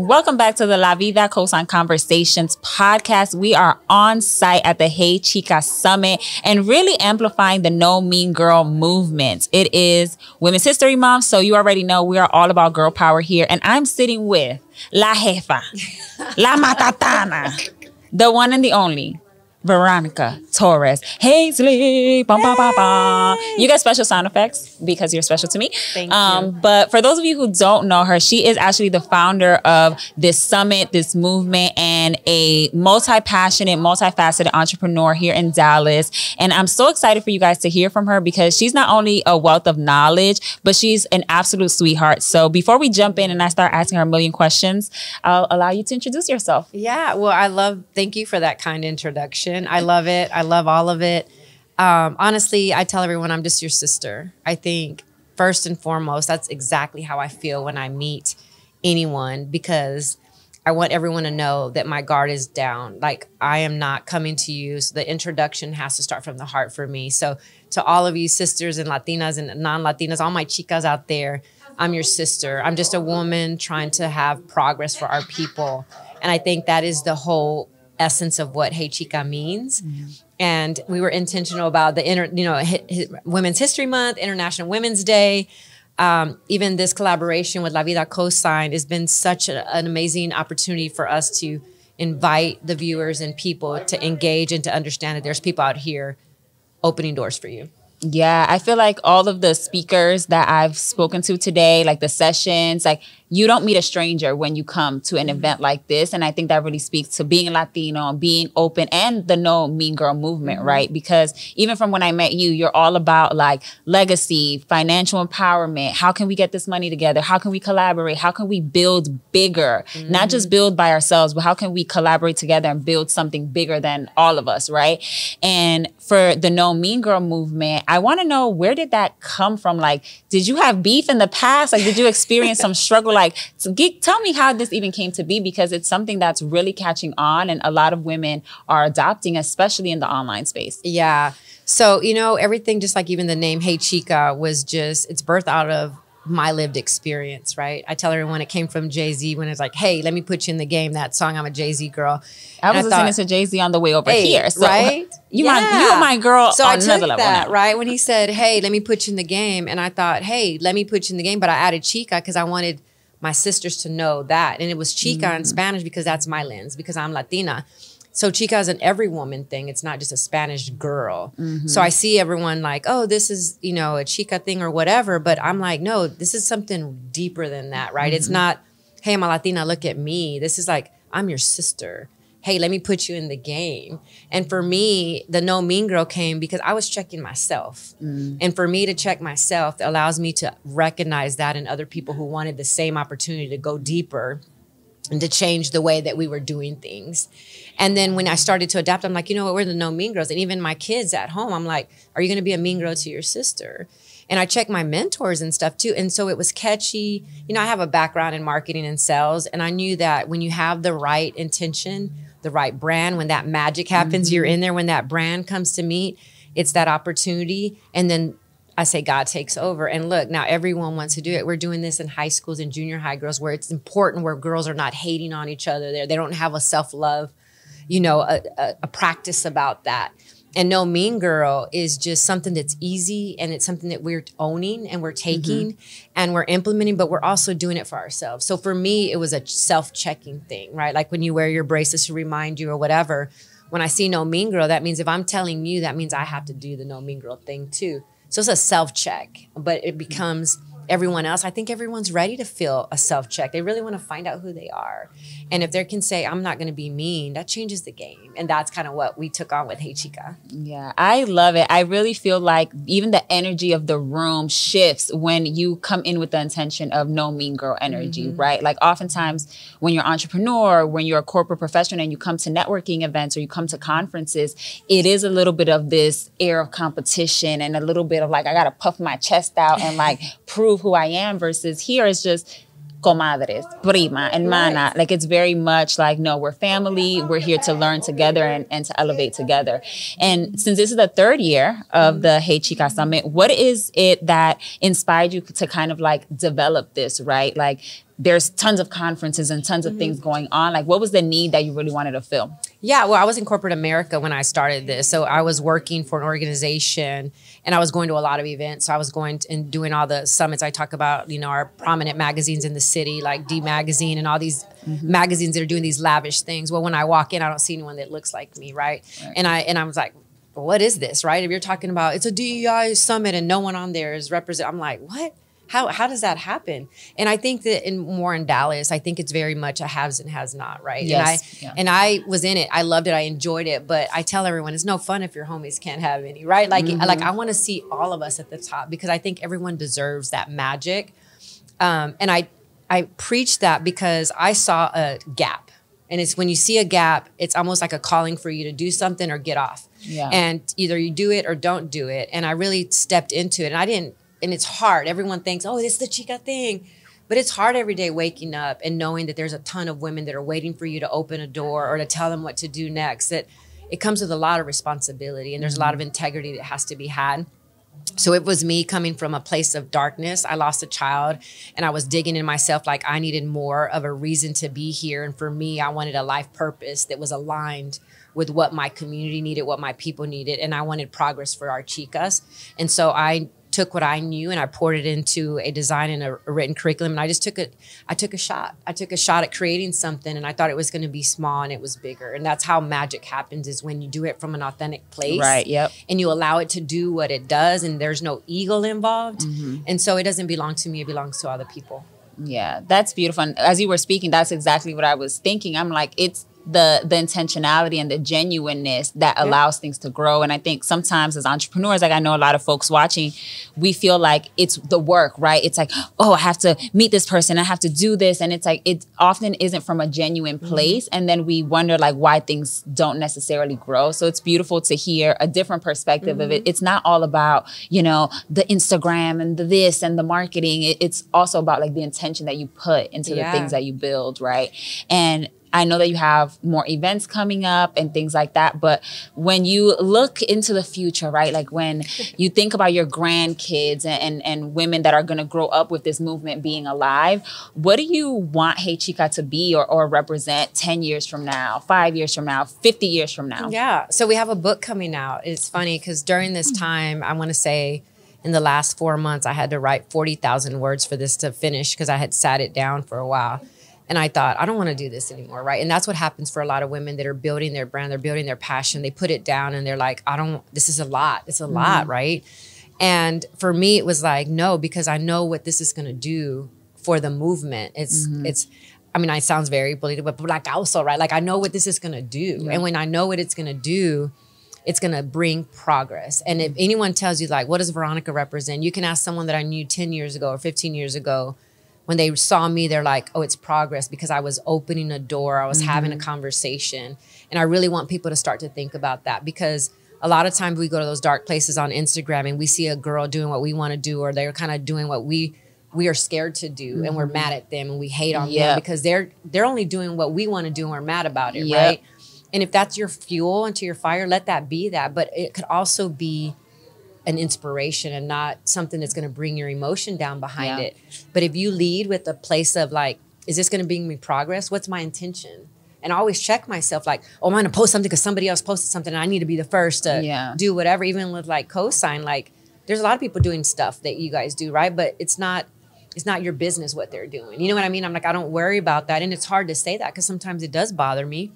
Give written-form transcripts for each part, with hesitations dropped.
Welcome back to the La Vida Cosign Conversations podcast. We are on site at the Hey Chica Summit and really amplifying the No Mean Girl movement. It is Women's History Month, so you already know we are all about girl power here. And I'm sitting with La Jefa, La Matatana, the one and the only, Veronica Torres Hazley. Bum, bum, bum, bum. You get special sound effects because you're special to me. Thank you. But for those of you who don't know her, she is actually the founder of this summit, this movement, and a multi-passionate, multifaceted entrepreneur here in Dallas. And I'm so excited for you guys to hear from her because she's not only a wealth of knowledge, but she's an absolute sweetheart. So before we jump in and I start asking her a million questions, I'll allow you to introduce yourself. Yeah, well, thank you for that kind introduction. I love it. I love all of it. Honestly, I tell everyone I'm just your sister. I think first and foremost, that's exactly how I feel when I meet anyone, because I want everyone to know that my guard is down. Like, I am not coming to you. So the introduction has to start from the heart for me. So to all of you sisters and Latinas and non-Latinas, all my chicas out there, I'm your sister. I'm just a woman trying to have progress for our people. And I think that is the whole essence of what Hey Chica means. And we were intentional about the Women's History Month, International Women's Day. Even this collaboration with La Vida Cosign has been such an amazing opportunity for us to invite the viewers and people to engage and to understand that there's people out here opening doors for you. Yeah, I feel like all of the speakers that I've spoken to today, like the sessions, like you don't meet a stranger when you come to an event like this. And I think that really speaks to being Latino, being open, and the No Mean Girl movement, right? Because even from when I met you, you're all about like legacy, financial empowerment. How can we get this money together? How can we collaborate? How can we build bigger? Not just build by ourselves, but how can we collaborate together and build something bigger than all of us, right? And for the No Mean Girl movement, I want to know, where did that come from? Like, did you have beef in the past? Like, did you experience some struggle? Like, tell me how this even came to be, because it's something that's really catching on and a lot of women are adopting, especially in the online space. Yeah. So, everything, just like even the name Hey Chica was just, it's birthed out of my lived experience, right? I tell everyone it came from Jay-Z when it's like, hey, let me put you in the game, that song, I'm a Jay-Z girl. I was listening to Jay-Z on the way over here. So right? You are my girl so on I another took level that, now. right? When he said, hey, let me put you in the game. And I thought, hey, let me put you in the game. But I added Chica because I wanted my sisters to know that. And it was Chica in Spanish because that's my lens, because I'm Latina. So Chica is an every woman thing. It's not just a Spanish girl. So I see everyone like, oh, this is, a Chica thing or whatever. But I'm like, no, this is something deeper than that, right? It's not, hey, I'm a Latina, look at me. This is like, I'm your sister. Hey, let me put you in the game. And for me, the No Mean Girl came because I was checking myself. And for me to check myself allows me to recognize that in other people who wanted the same opportunity to go deeper and to change the way that we were doing things. And then when I started to adapt, I'm like, you know what, we're the No Mean Girls. And even my kids at home, I'm like, are you going to be a mean girl to your sister? And I check my mentors and stuff too. And so it was catchy. I have a background in marketing and sales. And I knew that when you have the right intention, the right brand, when that magic happens, you're in there, when that brand comes to meet, it's that opportunity. And then I say God takes over. And look, now everyone wants to do it. We're doing this in high schools and junior high girls, where it's important, where girls are not hating on each other. They don't have a self-love, a practice about that. And No Mean Girl is just something that's easy, and it's something that we're owning and we're taking and we're implementing, but we're also doing it for ourselves. So for me, it was a self-checking thing, right? Like when you wear your bracelets to remind you or whatever, when I see No Mean Girl, that means if I'm telling you, that means I have to do the No Mean Girl thing too. So it's a self-check, but it becomes everyone else. I think everyone's ready to feel a self-check. They really want to find out who they are. And if they can say, I'm not going to be mean, that changes the game. And that's kind of what we took on with Hey Chica. Yeah, I love it. I really feel like even the energy of the room shifts when you come in with the intention of No Mean Girl energy, right? Like oftentimes when you're an entrepreneur, when you're a corporate professional and you come to networking events or you come to conferences, it is a little bit of this air of competition and a little bit of like, I got to puff my chest out and like prove who I am, versus here it's just comadres, prima, hermana. Right. Like it's very much like, no, we're family. We're here to learn together and to elevate together. And since this is the third year of the Hey Chica Summit, what is it that inspired you to kind of like develop this, right? Like there's tons of conferences and tons of things going on. Like what was the need that you really wanted to fill? Yeah, well, I was in corporate America when I started this. So I was working for an organization and I was going to a lot of events. So I was going and doing all the summits. I talk about, you know, our prominent magazines in the city, like D Magazine and all these magazines that are doing these lavish things. Well, when I walk in, I don't see anyone that looks like me, right? And I was like, what is this, right? If you're talking about it's a DEI summit and no one on there is represent, I'm like, what? How does that happen? And I think that more in Dallas, I think it's very much a haves and has not, right? Yes. And I was in it. I loved it. I enjoyed it. But I tell everyone it's no fun if your homies can't have any, right? Like, I want to see all of us at the top because I think everyone deserves that magic. And I preach that because I saw a gap. And it's when you see a gap, it's almost like a calling for you to do something or get off. Yeah. And either you do it or don't do it. And I really stepped into it. And it's hard. Everyone thinks, oh, it's the Chica thing. But it's hard every day waking up and knowing that there's a ton of women that are waiting for you to open a door or to tell them what to do next. That it comes with a lot of responsibility and there's a lot of integrity that has to be had. So it was me coming from a place of darkness. I lost a child and I was digging in myself like I needed more of a reason to be here. And for me, I wanted a life purpose that was aligned with what my community needed, what my people needed. And I wanted progress for our chicas. And so I took what I knew and I poured it into a design and a written curriculum. And I took a shot. I took a shot at creating something and I thought it was going to be small and it was bigger. And that's how magic happens is when you do it from an authentic place. Right, yep. And you allow it to do what it does and there's no ego involved. And so it doesn't belong to me, it belongs to other people. Yeah, that's beautiful. And as you were speaking, that's exactly what I was thinking. I'm like, it's the intentionality and the genuineness that allows things to grow. And I think sometimes as entrepreneurs, like I know a lot of folks watching, we feel like it's the work, right? It's like, oh, I have to meet this person. I have to do this. And it's like, it often isn't from a genuine place. And then we wonder like why things don't necessarily grow. So it's beautiful to hear a different perspective of it. It's not all about, you know, the Instagram and the this and the marketing. It's also about like the intention that you put into the things that you build, right? And I know that you have more events coming up and things like that. But when you look into the future, right, like when you think about your grandkids and women that are going to grow up with this movement being alive, what do you want Hey Chica to be or represent 10 years from now, 5 years from now, 50 years from now? Yeah. So we have a book coming out. It's funny because during this time, I want to say in the last 4 months, I had to write 40,000 words for this to finish because I had sat it down for a while. And I thought, I don't want to do this anymore, right? And that's what happens for a lot of women that are building their brand, they're building their passion. They put it down and they're like, this is a lot. It's a lot, right? And for me, it was like, no, because I know what this is going to do for the movement. It's, I mean, it sounds very political, but like also, right? Like I know what this is going to do. Yeah. And when I know what it's going to do, it's going to bring progress. And if anyone tells you like, what does Veronica represent? You can ask someone that I knew 10 years ago or 15 years ago. When they saw me, they're like, oh, it's progress because I was opening a door. I was having a conversation. And I really want people to start to think about that because a lot of times we go to those dark places on Instagram and we see a girl doing what we want to do or they're kind of doing what we are scared to do and we're mad at them and we hate on them because they're only doing what we want to do and we're mad about it, right? And if that's your fuel into your fire, let that be that. But it could also be an inspiration and not something that's going to bring your emotion down behind it. But if you lead with a place of like, is this going to bring me progress? What's my intention? And I always check myself like, oh, I'm going to post something because somebody else posted something and I need to be the first to do whatever. Even with like cosign, like there's a lot of people doing stuff that you guys do, right? But it's not your business what they're doing. You know what I mean? I'm like, I don't worry about that. And it's hard to say that because sometimes it does bother me.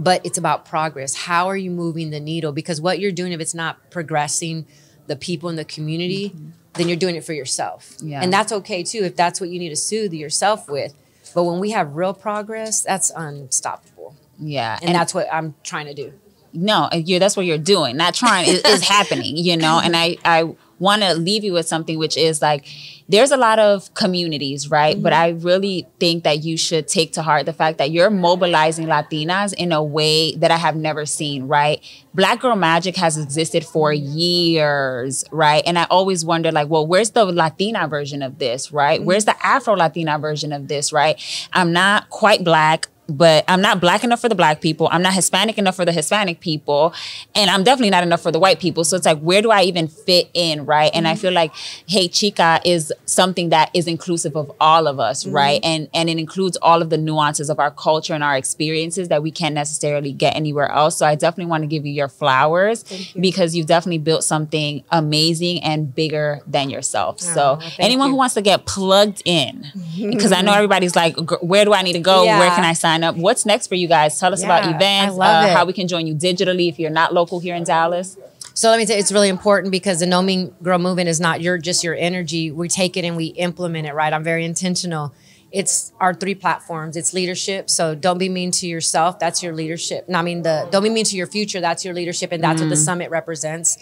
But it's about progress. How are you moving the needle? Because what you're doing, if it's not progressing the people in the community, then you're doing it for yourself. Yeah. And that's okay too, if that's what you need to soothe yourself with. But when we have real progress, that's unstoppable. Yeah. And that's what I'm trying to do. No, that's what you're doing. Not trying is happening, you know? And I want to leave you with something, which is like, there's a lot of communities, right? But I really think that you should take to heart the fact that you're mobilizing Latinas in a way that I have never seen, right? Black Girl Magic has existed for years, right? And I always wonder, like, well, where's the Latina version of this, right? Where's the Afro-Latina version of this, right? I'm not quite Black, but I'm not Black enough for the Black people. I'm not Hispanic enough for the Hispanic people. And I'm definitely not enough for the white people. So it's like, where do I even fit in, right? And I feel like Hey Chica is something that is inclusive of all of us, right? And it includes all of the nuances of our culture and our experiences that we can't necessarily get anywhere else. So I definitely want to give you your flowers because you've definitely built something amazing and bigger than yourself. So anyone who wants to get plugged in, because I know everybody's like, where do I need to go? Where can I sign up? What's next for you guys? Tell us about events, how we can join you digitally if you're not local here in Dallas. So let me tell you, it's really important because the No Mean Girl movement is not just your energy. We take it and we implement it, right? I'm very intentional. It's our 3 platforms. It's leadership. So don't be mean to yourself. That's your leadership. No, I mean, don't be mean to your future. That's your leadership. And that's what the summit represents.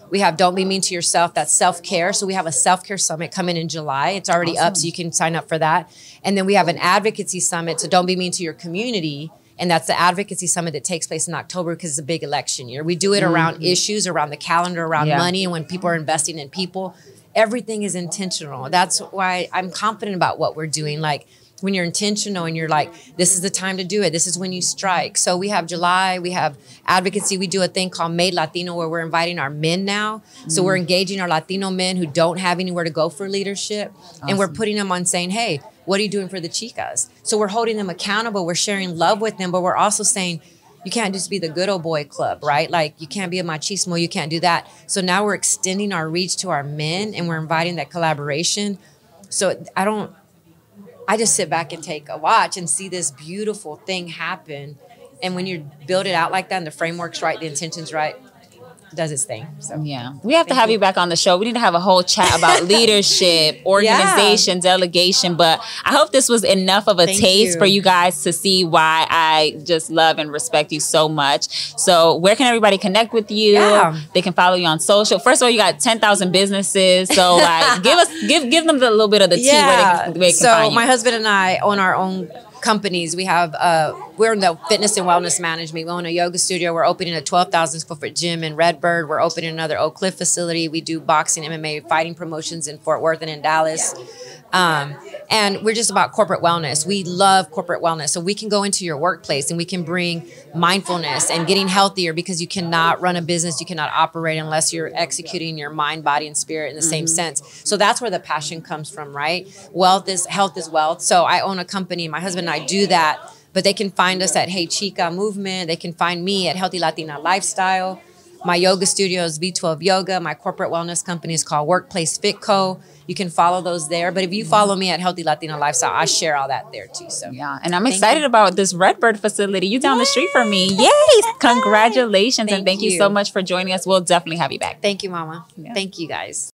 We have Don't Be Mean to Yourself. That's self-care. So we have a self-care summit coming in July. It's already up, so you can sign up for that. And then we have an advocacy summit. So don't be mean to your community. And that's the advocacy summit that takes place in October because it's a big election year. We do it around issues, around the calendar, around money, and when people are investing in people. Everything is intentional. That's why I'm confident about what we're doing. Like, when you're intentional and you're like, this is the time to do it. This is when you strike. So we have July, we have advocacy. We do a thing called Made Latino where we're inviting our men now. So we're engaging our Latino men who don't have anywhere to go for leadership. And we're putting them on saying, hey, what are you doing for the chicas? So we're holding them accountable. We're sharing love with them, but we're also saying, you can't just be the good old boy club, right? Like, you can't be a machismo. You can't do that. So now we're extending our reach to our men and we're inviting that collaboration. So I just sit back and take a watch and see this beautiful thing happen. And when you build it out like that and the framework's right, the intention's right, it does its thing. So yeah, we have to have you back on the show. We need to have a whole chat about leadership, organization, delegation. But I hope this was enough of a taste for you guys to see why I just love and respect you so much. So where can everybody connect with you? They can follow you on social. First of all, you got 10,000 businesses. So like, give them a little bit of the tea where they can find you. My husband and I own our own companies. We have, we're in the fitness and wellness management. We own a yoga studio. We're opening a 12,000 square foot gym in Redbird. We're opening another Oak Cliff facility. We do boxing, MMA, fighting promotions in Fort Worth and in Dallas. And we're just about corporate wellness. We love corporate wellness. So we can go into your workplace and we can bring mindfulness and getting healthier because you cannot run a business. You cannot operate unless you're executing your mind, body, and spirit in the same sense. So that's where the passion comes from, right? Health is wealth. So I own a company. My husband and I do that, but they can find us at Hey Chica Movement. They can find me at Healthy Latina Lifestyle. My yoga studio is V12 Yoga. My corporate wellness company is called Workplace Fit Co. You can follow those there. But if you follow me at Healthy Latina Lifestyle, I share all that there too. So yeah, and I'm excited about this Redbird facility. You down the street from me. Yay! Congratulations. And thank you so much for joining us. We'll definitely have you back. Thank you, Mama. Thank you, guys.